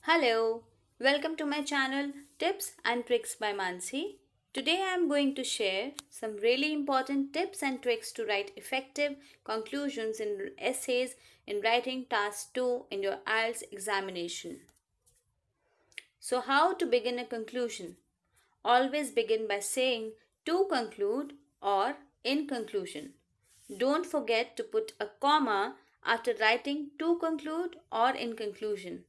Hello, welcome to my channel Tips and Tricks by Mansi. Today I am going to share some really important tips and tricks to write effective conclusions in essays in writing task 2 in your IELTS examination. So, how to begin a conclusion? Always begin by saying to conclude or in conclusion. Don't forget to put a comma after writing to conclude or in conclusion.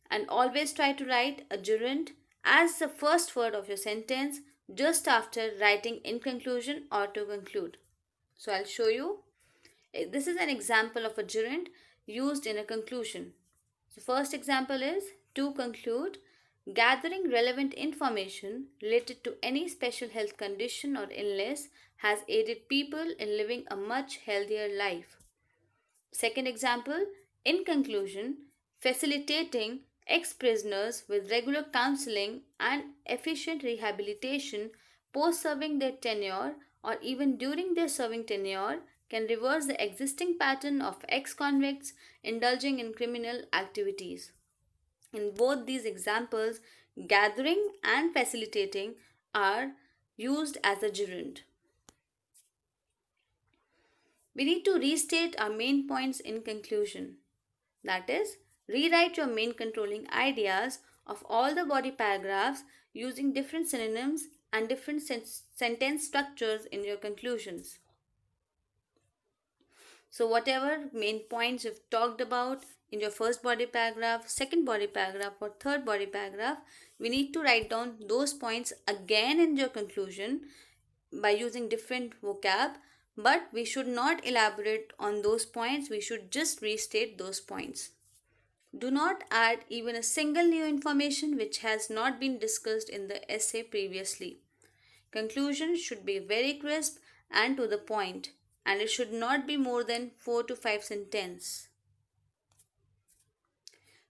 And always try to write a gerund as the first word of your sentence just after writing in conclusion or to conclude. So I'll show you. This is an example of a gerund used in a conclusion. The first example is to conclude, gathering relevant information related to any special health condition or illness has aided people in living a much healthier life. Second example, in conclusion, facilitating ex prisoners with regular counseling and efficient rehabilitation post serving their tenure or even during their serving tenure can reverse the existing pattern of ex convicts indulging in criminal activities. In both these examples, gathering and facilitating are used as a gerund. We need to restate our main points in conclusion. That is, rewrite your main controlling ideas of all the body paragraphs using different synonyms and different sentence structures in your conclusions. So, whatever main points you've talked about in your first body paragraph, second body paragraph, or third body paragraph, we need to write down those points again in your conclusion by using different vocab, but we should not elaborate on those points, we should just restate those points. Do not add even a single new information which has not been discussed in the essay previously. Conclusion should be very crisp and to the point, and it should not be more than 4 to 5 sentences.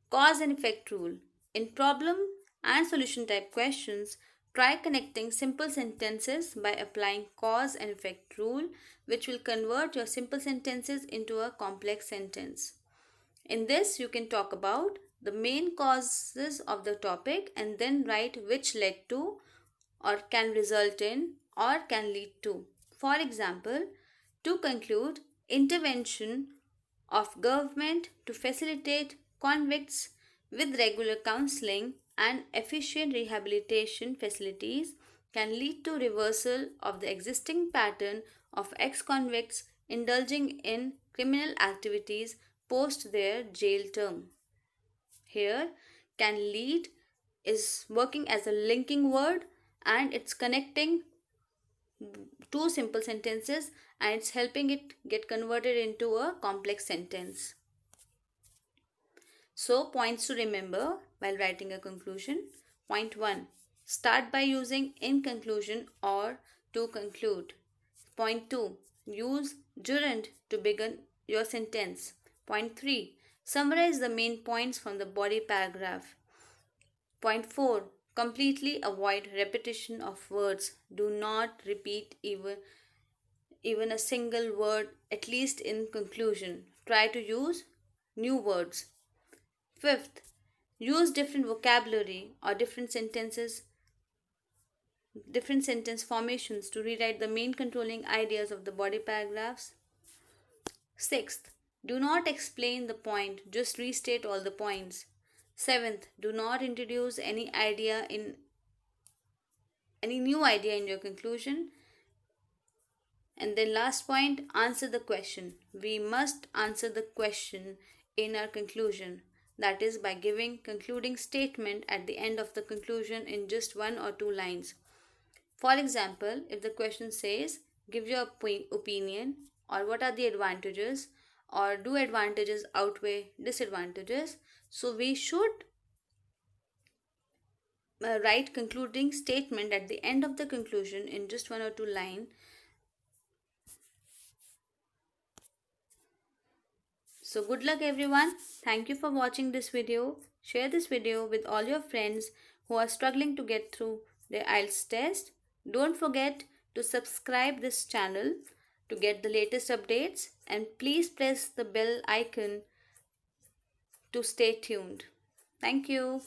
Cause and effect rule. In problem and solution type questions, try connecting simple sentences by applying cause and effect rule, which will convert your simple sentences into a complex sentence. In this, you can talk about the main causes of the topic and then write which led to, or can result in, or can lead to. For example, to conclude, intervention of government to facilitate convicts with regular counseling and efficient rehabilitation facilities can lead to reversal of the existing pattern of ex-convicts indulging in criminal activities post their jail term. Here, can lead is working as a linking word and it's connecting two simple sentences and it's helping it get converted into a complex sentence. So, points to remember while writing a conclusion. Point 1. Start by using in conclusion or to conclude. Point 2. Use gerund to begin your sentence. Point 3. Summarize the main points from the body paragraph. Point 4. Completely avoid repetition of words. Do not repeat even a single word, at least in conclusion. Try to use new words. Fifth, use different vocabulary or different sentence formations to rewrite the main controlling ideas of the body paragraphs. Sixth, do not explain the point, just restate all the points. Seventh, do not introduce any new idea in your conclusion. And then last point, answer the question. We must answer the question in our conclusion. That is by giving concluding statement at the end of the conclusion in just 1 or 2 lines. For example, if the question says, give your opinion or what are the advantages or do advantages outweigh disadvantages, so we should write concluding statement at the end of the conclusion in just 1 or 2 lines. So good luck everyone. Thank you for watching this video. Share this video with all your friends who are struggling to get through their IELTS test. Don't forget to subscribe this channel to get the latest updates and please press the bell icon to stay tuned. Thank you.